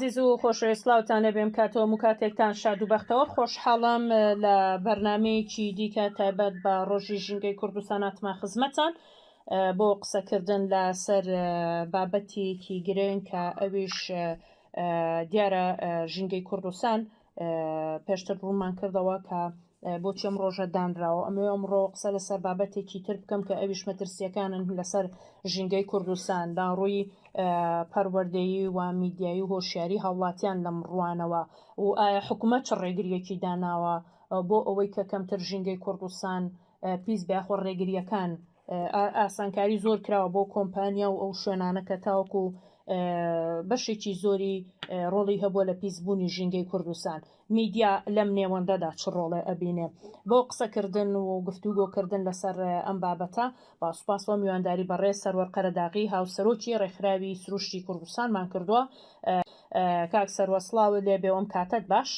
عزیز و خۆشەویستلاوتان لەبێم کاتەوە و کاتێکتان شاد و بەختەوە خۆشحاڵم لە بەرنامەیەکی دیکە تایبەت بە ڕۆژی ژینگەی کوردستان هاتمە خزمەتان بۆ قسەکردن لەسەر بابەتێکی گرنگ کە ئەویش دیارە ژینگەی کوردستان پێشتر ڕوومان کردەوە کە بۆچی ئەم ڕۆژە دانراوە ئەمێ ئەمڕۆ قسە لەسەر بابەتێکی تر بکەم کە ئەویش مەترسیەکانن لەسەر ژینگەی کوردستان ڕووی پەروەردەیی و میدیایی و هۆشیاری هاوڵاتیان لەم ڕوانەوە و ئایا حکوومەت چ ڕێگریەکی داناوە بۆ ئەوەی کە کەمتر ژینگەی کوردستان پیس بیاخۆ ڕێگریەکان ئاسانکاری زۆر کراوە بۆ کۆمپانیا و ئەو شوێنانە کە تاوەکو بەشێکی زۆری ڕۆڵی هەبووە لە پیسبوونی ژینگەی کوردستان میدیا لەم نێوەندەدا چ ڕۆڵێ ئەبینێ بۆ قسەکردن و گفتوگۆکردن لەسەر ئەم بابەتە با سوپاسەوە میوانداری بەڕێ سەروەر قەرەداغی هاوسەرۆکی ڕێکخراوی سروشتی کوردستانمان کردووە کاک سەروە سڵاو لێ بێوەم کاتت باش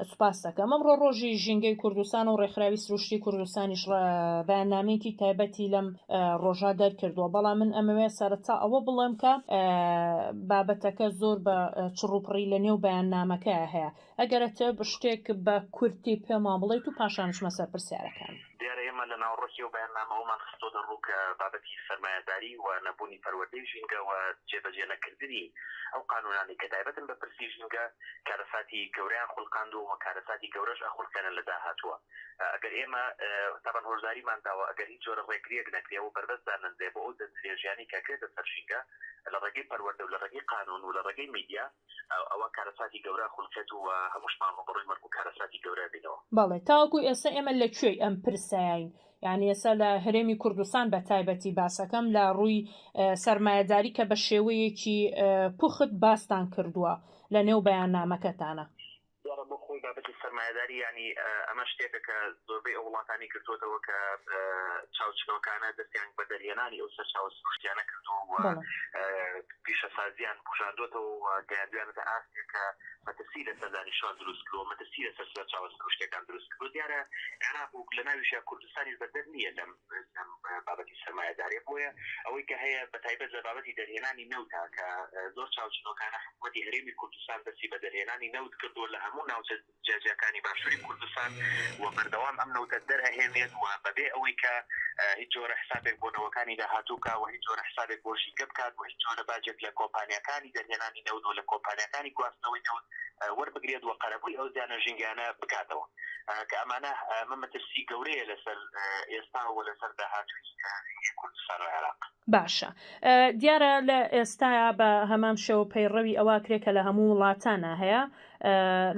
سوپاس دەکەم ئەمڕۆ ڕۆژی ژینگەی کوردستان و ڕێکخراوی سروشتی کوردستانیش بەیاننامەیەکی تایبەتی لەم ڕۆژە دەرکردووە بەڵام من ئەمەوێ سەرەتا ئەوە بڵێم کە بابەتەکە زۆر بە چڕوپڕی لە نێو بەیاننامەکە هەیە ئەگەرەتە شتێک بە کورتی پێمان بڵێیت و پاشانشمە سەر پرسیارەکان دیارە ئێمە لە ناوڕۆکی و بەیاننامەوەمان خستۆ دەڕوو کە بابەتی سەرمایەداری و نەبوونی پەروەردەی ژینگە و جێبەجێ نەکردنی ئەو قانونانی کە تایبەتن بە پرسی ژینگە کارەساتی گەورەیان خوڵقاند و کارەساتی گەورەش ئەخولکەنە لە داهاتووە ئەگەر ئێمە تاوان هۆژاریمان داوە ئەگەر هیچ جۆرە ڕێگریەک نەکرێ و بەربەستدان نەدرێ بۆ ئەو دەستێژیانی کەکرێتە سەر ژینگە لە ڕێگەی پەروەردە و لە ڕێگەی قانون و لە ڕێگەی میدیا ئەوە کارەساتی گەورە خوڵکێت و هەمووشمان بڕۆی مەرگ و کارەساتی گەورە بینەوە بەڵێ تاوەکو ئێستا ئێمە لەکوێ ئەم پرسایین یعنی ئێستا لە هەرێمی کوردستان بە تایبەتی باسەکەم لە ڕووی سەرمایەداری کە بە شێوەیەکی پوخت باستان کردووە لە نێو بەیاننامەکەتانە بۆ خۆی بابەتی سەرمایەداری ینی ئەمە شتێکە کە زۆربەی ئەو وڵاتانی کردوتەوە کە چاوچنەوەکانە دەستیان بە دەرهێنانی ئەو سەرچاوە سروشتیانە کردووە پیشەسازیان بژاندوتەوە و گەیاندویانەتە ئاستێکە مەترسی لەسەر دانیشتوان دروست کردووە مەترسی لەسەر سەرچاوە سروشتیەکان دروست کردووە دیارە عێراق و لە ناویشە کوردستانی بەدەر نییە لەم بابەتی سەرمایەداری بۆیە ئەوەی کە هەیە بە تایبەت لە بابەتی دەرهێنانی نەوتە کە زۆر چاوچنەوەکانە حکوومەتی هەرێمی کوردستان دەستی بە دەرهێنانی نەوت کردووە لە هەموو ناوچە جێجیەکانی باشووری کوردستان و بەردەوام ئەم نەوتە دەرئەهێنێت و بەبێ ئەوەی کە هیچ جۆرە حسابێک بۆ نەوەکانی داهاتووکە و هیچ جۆرە حسابێک بۆ ژینگە بکات و هیچ جۆرە باجێک لە کۆمپانیەکانی دەرهێنانی نەوت و لە کۆمپانیەکانی گواستنەوەی نەوت وەربگرێت و قەرەبووی ئەو زیانە ژینگانە بکاتەوە کە ئەمانە مەمەترسی گەورەیە لەسەر ئێستا و لەسەر داهاتووی کوردستان و عێراق باشە دیارە لە ئێستایا بە هەمان شێوە پەیڕەوی ئەوە کرێکە لە هەموو وڵاتانە هەیە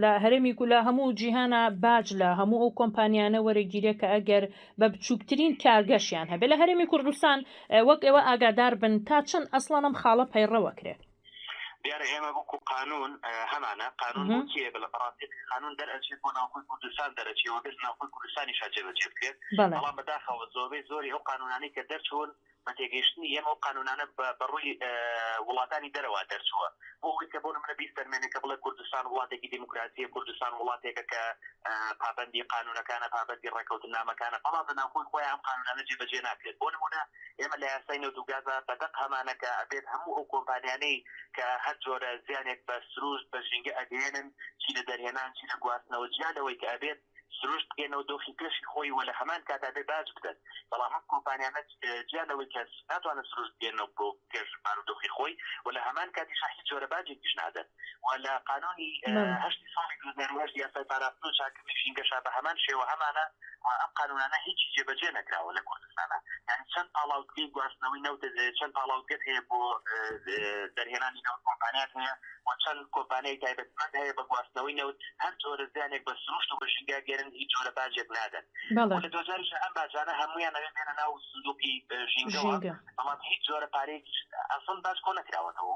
لە هەرێمی و لە هەموو جیهانە باج لە هەموو ئەو کۆمپانیانە وەرەگیرێ کە ئەگەر بە بچووکترین کارگەشیان هەبێت لە هەرێمی کوردستان وەک ئێوە ئاگادار بن تا چەند ئەسڵان ئەم خاڵە پەیڕەوە کرێت دیارە ئێمە بۆکو قانون هەمانە قانون بۆچیە بە لە بەڕاستی قانون دەرئەچێت بۆ ناوخۆی کوردستان دەرەچێەوە بێت ناوخۆی کوردستانیش جێبەجێ بکرێت بەڵام بەداخەوە زۆری ئەو قانونانەی کە دەرچوون بەتێگەیشتنی ئێمە ئەو قانونانە بەڕووی وڵاتانی دەرەوە دەرچووە بۆ ئەوەی کە بۆ نمونە بیستەرمێنێکە بڵێ کوردستان وڵاتێکی دیموکراسیە کوردستان وڵاتێکە کە پابەندی قانونەکانە پابەندی ڕێکەوتنامەکانە بەڵام لە ناوخۆی خۆیان ئەم قانونانە جێبەجێ ناکرێت بۆ نمونە ئێمە لە یاسای نەوت و گازە بەدەق هەمانەکە ئەبێت هەموو ئەو کۆمپانیانەی کە هەر جۆرە زیانێک بە سروشت بە ژینگە ئەگەێنن چی لە دەرهێنان چی لە گواستنەوە جیالەوەی کە ئەبێت سروشت بکەنەوە دۆخی پێشی خۆی و لە هەمان کاتا بێ باج بدەن بەڵام هەم کۆمپانیانە جیالەوەی کە ناتوانە سروشت بکەنەوە بۆ پێشبار و دۆخی خۆی و لە هەمان کاتیش هیچ جۆرە باجێکیش نادەن و لە قانونی هەشتی ساڵی 2009 یاسای پاراستن و چاکردنی ژینگەشا بە هەمان شێوە هەمانە ئەم قانونانە هیچ جێبەجێ نەکراوە لە کوردستانە یعنی چەند پاڵاوتگەی گواستنەوەی نەوت چەند پاڵاوتگەت هەیە بۆ دەرهێنانی نەوت کۆمپانیات هەیە و چەند کۆمپانیای تایبەتمەند هەیە بە گواستنەوەی نەوت هەر جۆرە زیانێک بە سروشت و بە ژینگە گێرن هیچ جۆرە باجێک نادەن لە 2000 ئەم باجانە هەمویان ئەوێ بێنە ناو سندوقی ژینگەوە بەڵام هیچ جۆرە پارەیەکی ئەسڵ باج کۆ نەکراوەتەوە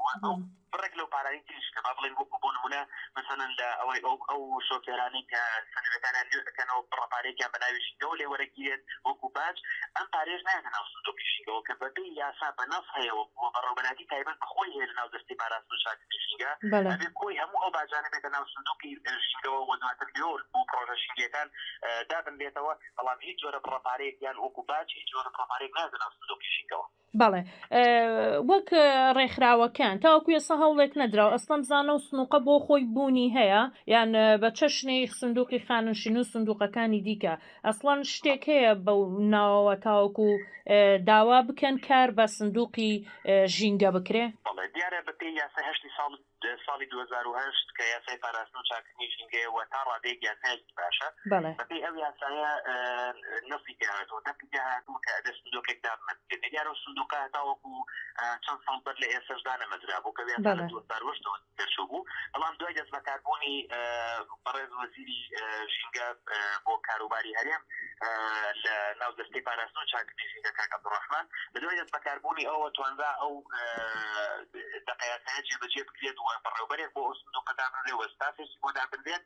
بڕێک لەو پارانی تریش کە با بڵێن وەکو بۆ نمونە مثلا لە ئەوەی ئەو شۆفێرانی کە سەنوێتانیان لێ دەکەنەوە بڕەپارێکیان بە ناوی ژینگەوە لێ وەرەگیرێت وەکو باج ئەم پارێژ نایەنە ناو سندوقی ژینگەوە کە بەبێ یاسا بە نەس هەیەەوە بۆ بەڕێوەبەری تایبەت بەخۆی هەیە لە ناو دەستی پاراستن و چاکردنی ژینگە ئەبێ کۆی هەموو ئەو باجانە بێتە ناو سندوقی ژینگەوە و دواتر لێور بۆ پرۆژە ژینگەکان دابن بێتەوە بەڵام هیچ جۆرە بڕەپارەیەکیان وەکو باج هیچ جۆرە بڕەپارێک نادەن ناو سندوقی ژینگەوە بەڵێ وەک ڕێکخراوەکان تاوەکو ێستا هەوڵێک نەدراوە ئەستەم زانە و سنووقە بۆ خۆی بوونی هەیە یان بە چەشنەی سندوقی خانشین و سندوقەکانی دیکە ئەسڵان شتێک هەیە بەو ناوەوە تاوەکو داوا بکەن کار بە سندوقی ژینگە بکرێ دیارە بە پێی یاسای هەشتی ساڵی 2008 کە یاسای پاراستن و چاکردنی ژینگەیەوە تا ڕادەیەک یاسایەکی باشە بەپێی ئەو یاسایە نەفی تێهاتەوە دەفی تێهاتوو کە دە سندوقێک دامەندێت دیارە و سندوقە تاوەکو چەند ساڵ بەر لە ئێسەشدا نەمەزرا بوو کە یاسای 2008 دەرچوو بوو بەڵام دوای دەست بەکاربوونی بەڕێز وەزیری ژینگە بۆ کاروباری هەرێم لە ناو دەستەی پاراستن و چاکردنی ژینگە کاک عەبدوڕەحمان بەدوای دەست بەکاربوونی ئەوە توانرا ئەو دقیقەیە جێبەجێ بکرێت و بەڕێوەبەرێک بۆ ئەو سندوقە دابنرێت و ستافێکی بۆ دابنرێت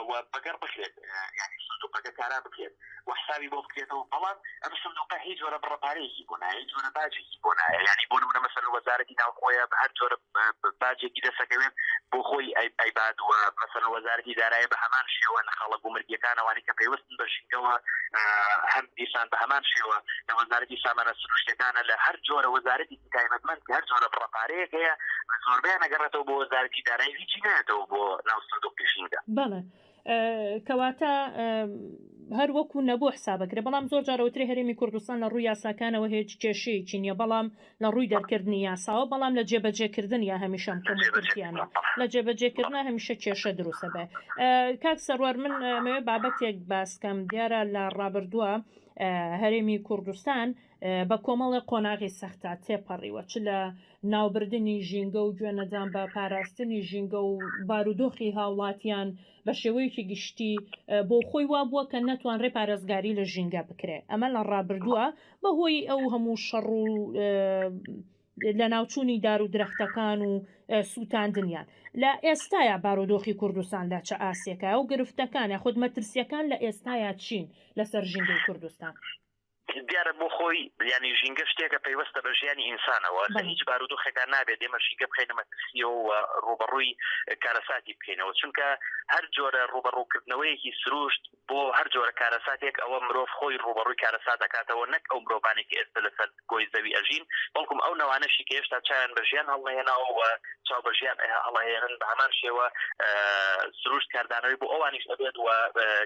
و بەگەڕ بکرێت یعنی سندوقەکە کارا بکرێت و حسابی بۆ بکرێتەوە بەڵام ئەم سندوقە هیچ جۆرە بڕەپارەیەکی بۆ نایە هیچ جۆرە باجێکی بۆ نایە یعنی بۆ نمونە مەسەڵەن وەزارەتی ناوخۆیە بە هەر جۆرە باجێکی دەسەکەوێت بۆ خۆی ئەیباد و مەسەڵەن وەزارەتی دارایە بە هەمان شێوە لە خەڵک و مرگیەکان ئەوانەی کە پێوەستن بە ژینگەوە هەم دیسان بە هەمان شێوە لە وەزارەتی سامانە سروشتەکانە لە هەر جۆرە وەزارەتی تایبەتمەند هەر جۆرە بڕەپارەیەک هەیە زۆربیان نەگەڕێتەوە بۆ وەزارەتی دارایی هیچی نایەتەوە بۆ ناو سندوقی ژینگە بەڵێ کەواتە هەر وەکو نەبوو حسابەکرێ بەڵام زۆر جارەوەتری هەرێمی کوردستان لە ڕووی یاساکانەوە هیچ کێشەیەکی نییە بەڵام لە ڕووی دەرکردنی یاساوە بەڵام لە جێبەجێکردن یا هەمیشەم کەمکردیانە لە جێبەجێکردن هەمیشە کێشە دروستە بێ کاک سەروەر من ئەمەوێ بابەتێک باسکەم دیارە لە ڕابردووە هەرێمی کوردستان بە کۆمەڵی قۆناغی سەختا تێپەڕیوە چ لە ناوبردننی ژینگە و گوێنەدان بە پاراستنی ژینگە و بارودۆخی هاوڵاتیان بە شێوەیەکی گشتی بۆ خۆی وا بووە کە نەتوان ڕێ پارێزگاری لە ژینگە بکرێ ئەمە لە ڕابردووە بەهۆی ئەو هەموو شەڕ و لە ناوچوونی دار و درەختەکان و سووتاندنیان لە ئێستاە بارودۆخی کوردستان لە چه ئاسیەکە و گرفتەکان خود مەترسیەکان لە ئێستاە چین لەسەر ژینگەی کوردستان دیارە بۆ خۆی ینی ژینگە شتێکە پەیوەستە بە ژیانی ئینسانەوە لە هیچ بارودۆخێکان نابێت ئێمە ژینگە بخینە مەترسیەوە و ڕوبەڕووی کارەساتی بکەینەوە چونکە هەر جۆرە ڕوبەڕووکردنەوەیەکی سروشت بۆ هەر جۆرە کارەساتێک ئەوە مرۆڤ خۆی ڕوبەڕووی کارەسات دەکاتەوە نەک ئەو مرۆڤانێکی ئێستا لەسەر گۆی زەوی ئەژین بەڵکوم ئەو نەوانەشی کە هێشتا چایان بە ژیان هەڵهێناوە چاو بە ژیان هەڵهێنن بە هەمان شێوە سروشت کاردانەوەی بۆ ئەوانیش دەبێت و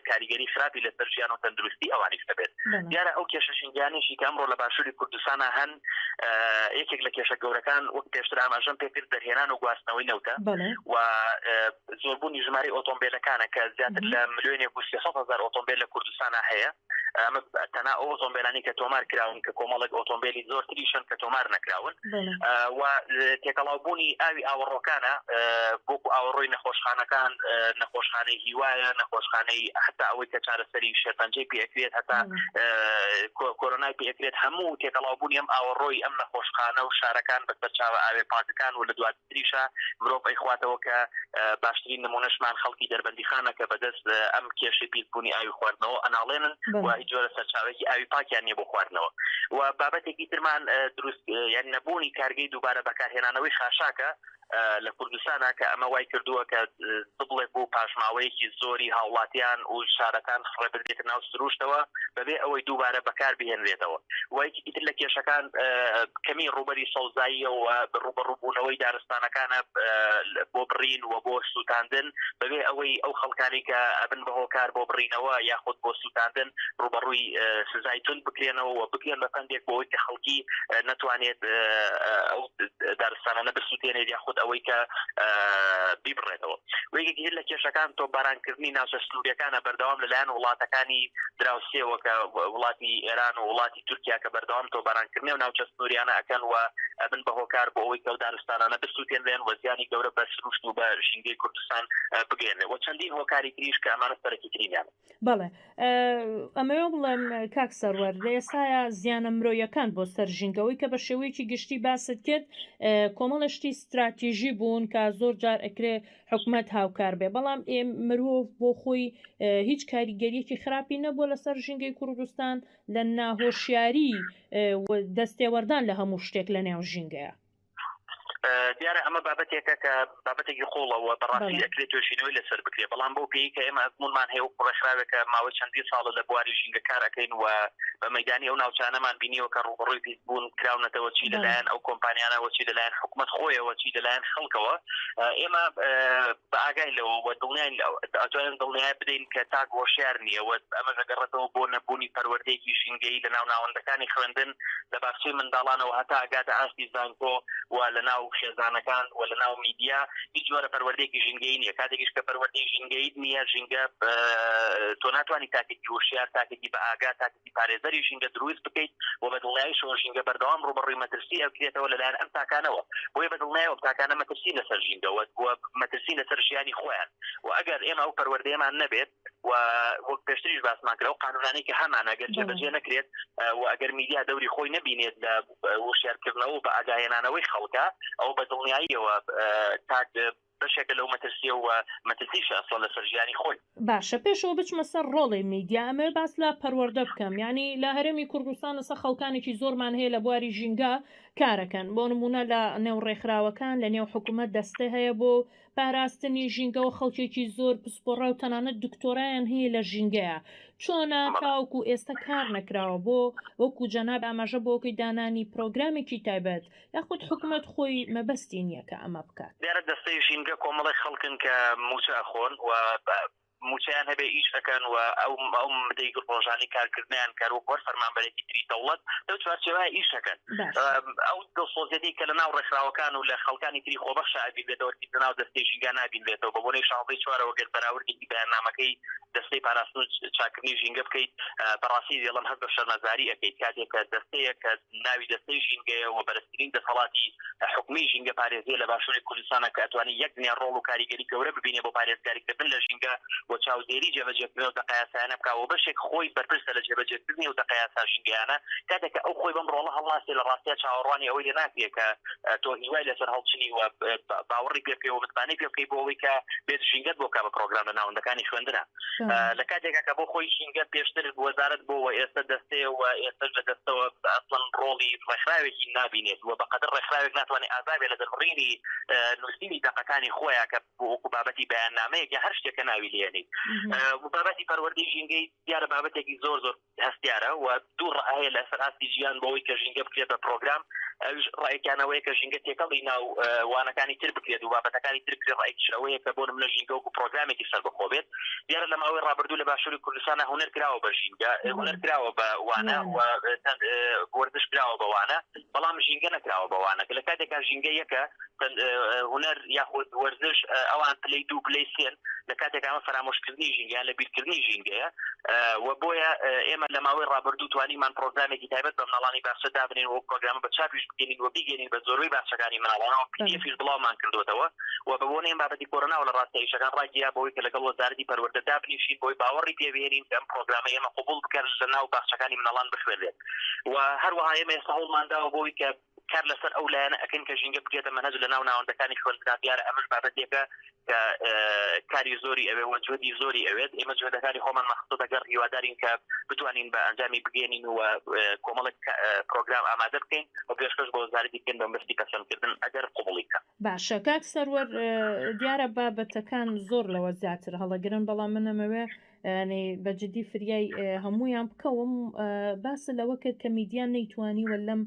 کاریگەری خراپی لەسەر ژیان و تەندروستی ئەوانیش دەبێت دیارە ئەو کێشە ژینگیانێکی کە ئەمڕۆ لە باشووری کوردستانە هەن یەکێک لە کێشە گەورەکان وەک پێشتر ئاماژەم پێکرد دەرهێنان و گواستنەوەی نەوتە و زۆربوونی ژماری ئۆتۆمبیلەکانە کە زیاتر لە ملیۆنێک و 300,000 ئۆتۆمبیل لە کوردستانە هەیە تەنها ئەو ئۆتۆمبیلانی کە تۆمار کراون کە کۆمەڵێک ئۆتۆمبیلی زۆرتریشن کە تۆمار نەکراون و تێکەڵاوبوونی ئاوی ئاوەڕۆکانە بۆکو ئاوەڕۆی نەخۆشخانەکان نەخۆشخانەی هیوایە نەخۆشخانەی حتا ئەوەی کە چارەسەری شێرپەنجەی پێکرێت هەتا کۆرۆنای پێکرێت هەموو تێکەڵاوبوونی ئەم ئاوەڕۆی ئەم نەخۆشخانە و شارەکان بەسەرچاوە ئاوێ پاکەکان و لە دواتریشە مرۆڤ ئەیخواتەوە کە باشترین نمونەشمان خەڵکی دەربەندیخانە کە بەدەست ئەم کێشەی پیربوونی ئاوی خواردنەوە ئەناڵێنن و هیچ جۆرە سەرچاوێکی ئاوی پاکیان نییە بۆ خواردنەوە و بابەتێکی ترمان دروست یان نەبوونی کارگەی دووبارە بەکارهێنانەوەی خاشاکە لە کوردستانە کە ئەمە وای کردووە کە بڵێک بوو پاشماوەیەکی زۆری هاوڵاتیان و شارەکان خڕێبێت ناو سروشتەوە بەبێ ئەوەی دووبارە بەکار بهێنرێتەوە وایکی ئیتر لە کێشەکان کەمی ڕوبەری سەوزاییەوە ڕوبەڕووبوونەوەی دارستانەکانە بۆ بڕین و بۆ سووتاندن بەبێ ئەوەی ئەو خەڵکانی کە ئەبن بە هۆکار بۆ بڕینەوە یاخود بۆ سووتاندن ڕوبەڕووی سزای تون بکرێنەوە و بکرێن بە پندێک بۆەوەی کە خەڵکی نەتوانێت ئەو دارستانە بسووتێنێت یاخود ئەوەی کە بیبڕێتەوە وەیەکی لە کێشەکان تۆ بارانکردنی ناوچە سنووریەکانە بەردەوام لەلایەن وڵاتەکانی دراوسێەوە کە وڵاتی ئێران و وڵاتی تورکیا کە بەردەوام تۆ بارانکردنی و ناوچە سنووریانە ئەکەن و ئەبن بە هۆکار بۆ ئەوەی کە دارستانانە بسووتێنێن و زیانی گەورە بە سروشت و بە ژینگەی کوردستان بگەێنێ و چەندین هۆکاری تریش کە ئەمانە سەرەکی ترینیان بەڵێ ئەمەوە بڵێم کاک سەروەر لە ئێستاە زیانە مرۆیەکان بۆ سەر ژینگەوەی کە بە شێوەیەکی گشتی باست کرد کۆمەڵشتی استراتیژی بوون کە زۆر جار ئەکرێ حکومت هاوکار بێ بەڵام مرۆڤ بۆ خۆی هیچ کاریگەریەکی خراپی نەبووە لەسەر ژینگەی کوردستان لە ناهۆشیاری دەستێوەردان لە هەموو شتێک لە نێو ژینگەیە دیارە ئەمە بابەتێکە کە بابەتێکی قوڵەوە بەڕاستی ئەکرێت توێژینەوەی لەسەر بکرێت بەڵام بۆ پێی کە ئێمە ئەزمونمان هەیە و ڕێکخراوێکە ماوەی چەندی ساڵە لە بواری ژینگە کارەکەین و بە مەیدانی ئەو ناوچانەمان بینیوە کە ڕوبڕووی پیسبوون کراونەتەوە چی لەلایەن ئەو کۆمپانیانەوە چی لەلایەن حکوومەت خۆیەوە چی لەلایەن خەڵکەوە ئێمە بە ئاگای لەوە و دڵنیان ئەتوانین دڵنیای بدەین کە تا گۆشیار نییەوە ئەمە دەگەڕێتەوە بۆ نەبوونی پەروەردەیەکی ژینگەی لە ناو ناوەندەکانی خوێندن لە باشی منداڵانەوە هەتا ئاگاتە ئاستی زانکۆ و لە ناو خێزانەکان و لە ناو میدیا هیچ جۆرە پەروەردەیەکی ژینگەی نییە کاتێکیش کە پەروەردەی ژینگەی نییە ژینگە تۆ ناتوانانی تاکێکی وشیار تاکێکی بە ئاگا تاکێکی پارێزەری ژینگە دروست بکەیت و بە دڵنیاییشەوە ژینگە بەردەوام ڕوبەڕووی مەترسی ئەوکرێتەوە لەلایەن ئەم تاکانەوە بۆیە بە دڵنیایەوە تاکانە مەترسی لەسەر ژینگەوە و مەترسی لەسەر ژیانی خۆیان و ئەگەر ئێمە ئەو پەروەردەیەمان نەبێت و وەک پێشتریش باسمان کرا و قانونانەی کە هەمان ئەگەر جێبەجێ نەکرێت و ئەگەر میدیا دەوری خۆی نەبینێت لە وشیارکردنەوە بە ئاگاهێنانەوەی خەڵکە ئەو بە دڵنیاییەوە تاک بەشێکە لەو مەترسیە و مەترسیش ئەسڵ لە سەرژیانی خۆی باشە پێشەوە بچمە سەر ڕۆڵی میدیا ئەمە باس لە پەروەردە بکەم ینی لە هەرێمی کوردستان لەسەر خەڵکانێکی زۆرمان هەیە لە بواری ژینگە کارەکەن بۆ نمونە لە نێو ڕێکخراوەکان لە نێو حکوومەت دەستە هەیە بۆ پاراستنی ژینگە و خەڵکێکی زۆر پسپۆڕە و تەنانەت دکتۆرایان هەیە لە ژینگەیە چۆنە تاوکو ئێستا کار نەکراوە بۆ وەکو جەناب ئاماژە بۆکەی دانانی پرۆگرامێکی تایبەت یاخود حکوومەت خۆی مەبەستی نییە کە ئەمە بکات دیارە دەستەی ژینگە کۆمەڵی خەڵکن کە موچە خۆن و موچیان هەبێ ئیش ئەەکەن و ئەو مدەی ڕۆژانی کارکردیان کارۆکۆر فەرمانبەرێکی تری دەوڵەت لەو چوارچێوای ئیش ئەەکەن ئەو دڵسۆزیەتی کە لە ناو ڕێکخراوەکان و لە خەڵکانی تری خۆبەخش ئابین بێتەوە لە ناو دەستەی ژینگە نابین بێتەوە بە بۆنەی 16 گەر بەراوردێکی بەیاننامەکەی دەستەی پاراستن و چاکردنی ژینگە بکەیت بەڕاستی دێڵم هەست بە شەرمەزاری ئەەکەیت کاتێک کە دەستەیە کە ناوی دەستەی ژینگەیە و بەرزترین دەسەڵاتی حکومی ژینگە پارێزیە لە باشووری کوردستانە کە ئەتوانی یەک دنیا ڕۆڵ و کاریگەری گەورە ببینێ بۆ پارێزگاریکردن لە ژینگە و چاودێری جێبەجێکردنەوە و دەقەیاسانە بکاوە بەشێک خۆی بەرپرسە لە جێبەجێکردنی و دەقەیاسا ژینگەیانە کاتێک ئەو خۆی بەم ڕۆڵە هەڵناسێ لە ڕاستیە چاوەڕوانی ئەوەی لێ ناکرێت کە تۆ هیوای لەسەر هەڵچنی و باوەڕی پێ بکەی و متمانەی پێ بکەی بۆ ئەوەی کە بێت ژینگەت بۆ کا بە پرۆگرام لە ناوەندەکانی خوێندنە لە کاتێکە کە بۆ خۆی ژینگە پێشتر وەزارەت بۆەوە ئێستا دەستەیە و ئێستا لە دەستەوە ئەسڵەن ڕۆڵی ڕێکخراوێکی نابینێت و بەقەدر ڕێکخراوێک ناتوانێت ئازابێت لە دەربڕینی نووسینی دەقەکانی خۆیان کە وەکو بابەتی بەیاننامەیەکی هەر شتێکە ناوی لێنێت بابەتی پەروەردەی ژینگەی دیارە بابەتێکی زۆر هەستیارە و دوو ڕائەیە لە سەر ئاستی ژیان بۆەوەی کە ژینگە بکرێت بە پرۆگرام ڕایەکیانەوەی کە ژینگە تێکەڵی ناو وانەکانی تر بکرێت و بابەتەکانی تر بکرێت ڕایەکیشەوەیە کە بۆ نمونە ژینگە وەکو پرۆگرامێکی سەر بەخۆ بێت دیارە لە ماوەی ڕابردوو لە باشووری کوردستانە هونەر کراوە بە ژینگە هونەر کراوە بە وانە و وەردش کراوە بە وانە بەڵام ژینگە نەکراوە بە وانە لە کاتێکا ژینگە یەکە هونەر یاخود وەرزش ئەوان پلەی دوو پلەی سێن لە کاتێک ئەمە فرامۆشکردنی ژینگەیان لە بیرکردنی ژینگەیە و بۆیە ئێمە لە ماوەی ڕابردوو توانیمان پرۆگرامێکی تایبەت بە مناڵانی باشە دابنین و پرۆگرامە بە چاپیش بگەینین و بیگەینین بە زۆربەی باشەکانی مناڵانەوە پێفیش بڵاومان کردوتەوە و بە بۆنەی بابەتی کۆرۆنا و لە ڕاستەیشەکان ڕاگیرا بەوەی کە لەگەڵ وەزارەتی پەروەردە دابنیشین بۆی باوەڕی پێبێنین ئەم پرۆگرامە ئێمە قبول بکەن لە ناو باخچەکانی مناڵان بخوێنرێت و هەروەها ئێمە ئێستا هەوڵمانداوە بۆی کە کار لەسەر ئەو لایەنە ئەکەن کە ژینگە بکرێتە مەنهەج لە ناو ناوەندەکانی خوێندنگا دیارە ئەمەش بابەتێکە کە کاری زۆری ئەوێ و جهدی زۆری ئەوێت ئێمە جهدەکانی خۆمان مەخصوص دەگەڕ هیوادارین کە بتوانین بە ئەنجامی بگەێنین و کۆمەڵێک پرۆگرام ئامادە بکەین و پێشکەش بۆ وەزارەتی بکەین بە مەبەستی کەسەنکردن ئەگەر قبوڵی بکەن. باشە کاک سەروەر دیارە بابەتەکان زۆر لەوە زیاتر هەڵەگرن بەڵام من ئەمەوێ بەجددی فریای هەمویان بکەوم باسە لەوە کرد کە میدیان نەیتوانی وە لەم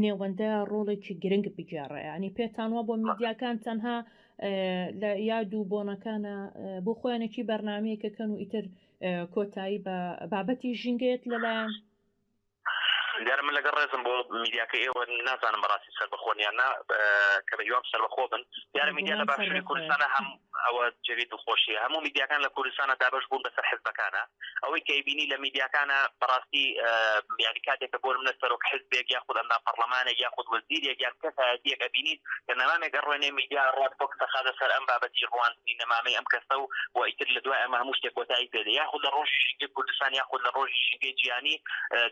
نێوەندە ڕۆڵێکی گرنگ بگێڕێ ینی پێتانوە بۆ میدیاکان تەنها لە یاد و بۆنەکانە بۆ خۆیانێکی بەرنامەیەکەکەن و ئیتر کۆتایی بە بابەتی ژینگەیەت لەلایەن دیارە من لەگەڵ ڕێزم بۆ میدیاکە ئێوە نازانم بەڕاستی سەربەخۆنیانە کە بە یوام سەربەخۆ بن دیارە میدیا لە باشووری کوردستانە هەم ئەوە جێوی دڵخۆشیە هەموو میدیاکان لە کوردستانە دابەش بوون بەسەر حزبەکانە ئەوەی کە بینی لە میدیاکانە بەڕاستی یانی کاتێکە بۆ منە سەرۆک حزبێک یاخود ئەندا پەرلەمانێک یاخود وەزیرێک یان کەسایەتیەک ئەبینیت کە نەمامێک گەڕوێنێ میدیا ڕات بۆ قسەخانە سەر ئەم بابەتی ڕوانزنی نەمامەی ئەم کەسە و ئیتر لە دوای ئەمە هەموو شتێک کۆتایی پێدە یاخود لە ڕۆژی ژینگەی کوردستان یاخود لە ڕۆژی ژینگەی جیهانی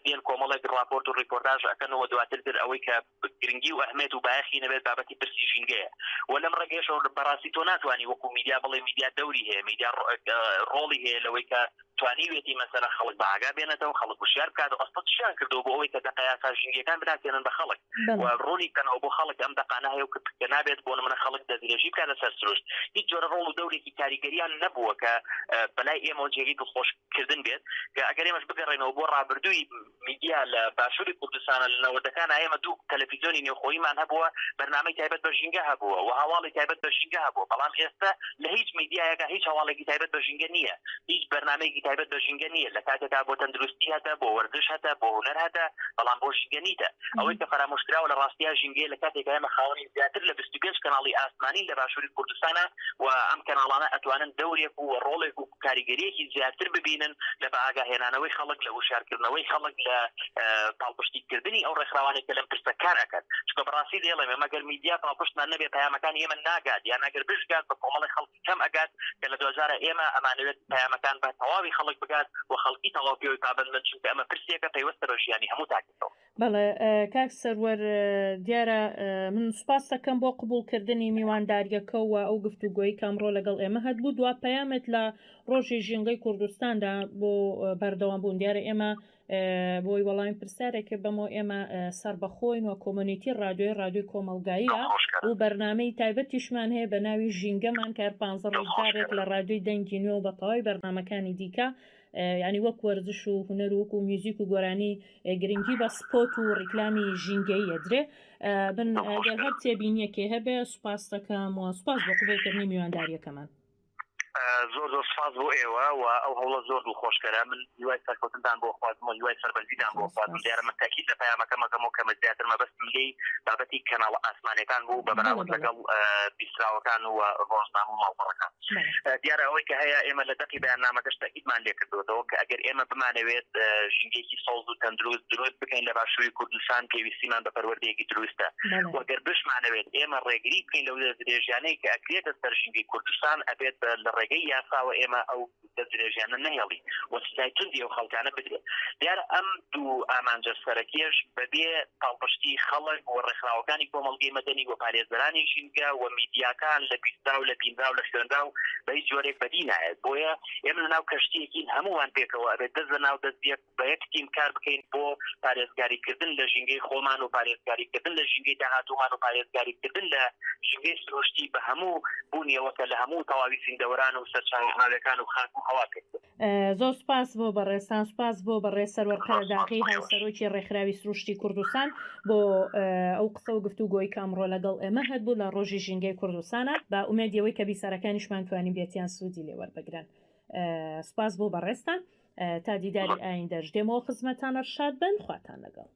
دێن کۆمەڵێک راپۆرت و ریپۆرتاژ ئەکەنەوە دواتر ئەوەی کە گرنگی و ئەهمێت و بایەخی نەبێت بابەتی پرسی ژینگەیە و لەم ڕێگەیشەوە بەڕاستی تۆ ناتوانانی وەکو میدیا بڵێ میدیا دەوری هەیە میدیا ڕۆڵی هەیە لەوەی کە توانیوێتی مەسەرە خەڵک بە ئاگا بێنێتەوە خەڵک وشیار بکات و ئەسڵ چیان کردو بۆ ئەوەی کە دەقەیاسا ژینگەکان بناسێنن بە خەڵک و ڕۆڵی کەنەوە بۆ خەڵک ئەم دەقانە هەیە کە نابێت بۆ نمونە خەڵک دەستدرێژی بکاتە سەر سروشت هیچ جۆرە ڕۆڵ و دەورێکی کاریگەریان نەبووە کە بەلای ئێمە جێگەی دڵخۆشکردن بێت کە ئەگەر ئێمەش بگەڕێنەوە بۆ ڕابردووی میدیا لە باشووری کوردستانە لە نەوەدەکان ئێمە دوو تەلەڤیزیۆنی نێوخۆییمان هەبووە بەرنامەی تایبەت بە ژینگە هەبووە و هەواڵی تایبەت بە ژینگە هەبووە بەڵام ئێستا لە هیچ میدیایەکە هیچ هەواڵێکی تایبەت بە ژینگە نییە هیچ بەرنامەیەکی تایبەت بە ژینگە نییە لە کاتێکدا بۆ تەندروستی هەتە بۆ وەرزش هەتە بۆ هونەر هەتە بەڵام بۆ ژینگە نیتە ئەوەی کە فرامۆشکراوە لە ڕاستیە ژینگە لە کاتێکدا ئێمە خاوەنی زیاتر لە 25 کەناڵی ئاسمانی لە باشووری کوردستانە و ئەم کەناڵانە ئەتوانن دەورێک و ڕۆڵێک و کاریگەریەکی زیاتر ببینن لە بە ئاگاهێنانەوەی خەڵک لە وشارکردنەوەی خەڵک لە پاڵپشتیکردنی ئەو ڕێکخراوانێک کە لەم پرسە کار ئەکەن چکە بەڕاستی دێڵێم ئێمە ئەگەر میدیا پاڵپشتمان نەبێ پەیامەکانی ئێمە ناگات یان ئەگەر بشگات بە کۆمەڵی خەڵکی کەم ئەگات کە لە 2000 ئێمە ئەمانەوێت پەیامەکان بە تەواوی خەڵک بگات و خەڵکی تەواو پێوەی پابند بن چونکە ئەمە پرسیەکە پەیوەستە بە ژیانی هەموو تاکەتەوە بەڵێ کاک سەروەر دیارە من سوپاس دەکەم بۆ قبولکردنی میوانداریەکە و ئەو گفتوگۆیی کامڕۆ لەگەڵ ئێمە هەبوو دوا پەیامێت لە ڕۆژی ژینگەی کوردستاندا بۆ بەردەوام بوون دیارە ئێمە بۆی وەڵامی پرسیارێکە بەمەوە ئێمە سەربەخۆین و کۆمۆنیتی رادیۆی کۆمەلگاییە و بەرنامەی تایبەتیشمان هەیە بە ناوی ژینگەمان کار 15 ڕۆژدارێک لە رادیۆی دەنگی نوێ و بە تەواوی بەرنامەکانی دیکە ینی وەک وەرزش و هونەر وەک و میوزیک و گۆرانی گرنگی بە سپۆت و ڕیکلامی ژینگەی ئەدرێ بن هەر تێبینیەکێ هەبێ سوپاس دەکەم و سوپاس بۆ قبولکردنی میوانداریەکەمان زۆر سپاس بۆ ئێوە و ئەو هەوڵە زۆر دڵخۆشکەرە من هیوای سەرکەوتنتان بۆ خوازمەوە هیوای سەربەرزیدان بۆ خوازم دیارە من تاکید لە پەیامەکەمەکەمەوە کە زیاتر مەبەستم لێی بابەتی کەناڵ ئاسمانیەکان بوو بە بەراورد لەگەڵ بیستراوەکان و ڕۆژنامە و ماڵپەڕەکان دیارە ئەوەی کە هەیە ئێمە لە دەقی بەیاننامەکەش تاکیدمان لێ کردوەوە کە ئەگەر ئێمە بمانەوێت ژینگەیەکی سەوز و تەندروست دروست بکەین لە باشووری کوردستان پێویستیمان بە پەروەردەیەکی دروستە وەگەر بشمانەوێت ئێمە ڕێگری بکەین لەو درێژیانەی کە ئەکرێتە سەر ژینگەی کوردستان ئەبێت لە ڕێگەی یاساوە ئێمە ئەو درێژیانە نەهێڵی وەسیلای توندی ئەو خەڵکانە بدرێت دیارە ئەم دوو ئامانجە سەرەکیەش بەبێ پاڵپشتی خەڵک و ڕێکخراوەکانی کۆمەڵگەی مەدەنی و پارێزەرانی ژینگە و میدیاکان لە بیستا و لە بینرا و لە خوێنرا و بە هیچ جۆرێک بەدی نایێت بۆیە ئێمە لەناو کەشتیەکین هەمووان پێکەوە ئەبێت دەست لەناو دەستێک بە یەک تیم کار بکەین بۆ پارێزگاریکردن لە ژینگەی خۆمان و پارێزگاریکردن لە ژینگەی داهاتوومان و پارێزگاریکردن لە ژینگەی سروشتی بە هەموو بوونیەوەکە لە هەموو تەواوی زیندەوەران و سەرچاوەکان و خاک و هەوا پێ زۆر سپاس بۆ بەڕێستان سپاس بۆ بەڕێ سەروەر قەرەداغی هاوسەرۆکی ڕێکخراوی سروشتی کوردستان بۆ ئەو قسە و گفتوگۆی کامڕۆ لەگەڵ ئێمە هەبوو لە ڕۆژی ژینگەی کوردستانە بە ئومێدیەوەی کە بیسەرەکانیشمان توانین بێتیان سوودی لێ وەربگرن سپاس بۆ بەڕێستان تا دیداری ئایندەش دێمەوە خزمەتانە شاد بن خواتان لەگەڵ